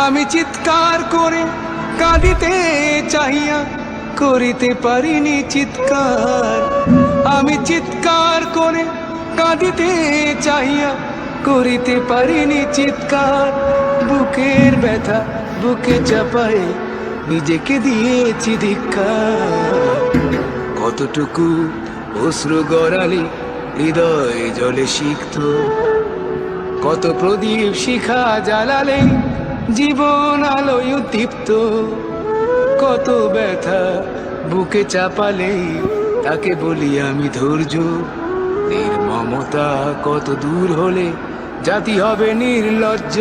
আমি চিৎকার করে কাঁদিতে চাহিয়া করিতে পারিনি চিৎকার। আমি চিৎকার করে কাঁদিতে চাহিয়া করিতে পারিনি চিৎকার। বুকের ব্যথা বুকে চাপায় নিজেকে দিয়েছি ধিক্কার। কতটুকু অশ্রু গড়ালে হৃদয় জলে সিক্ত, কত প্রদীপ শিখা জ্বালালে জীবন আলোয় উদ্দীপ্ত। কত ব্যথা বুকে চাপালে তাকে বলি আমি ধৈর্য। নির্মমতা কত দূর হলে জাতি হবে নির্লজ্জ।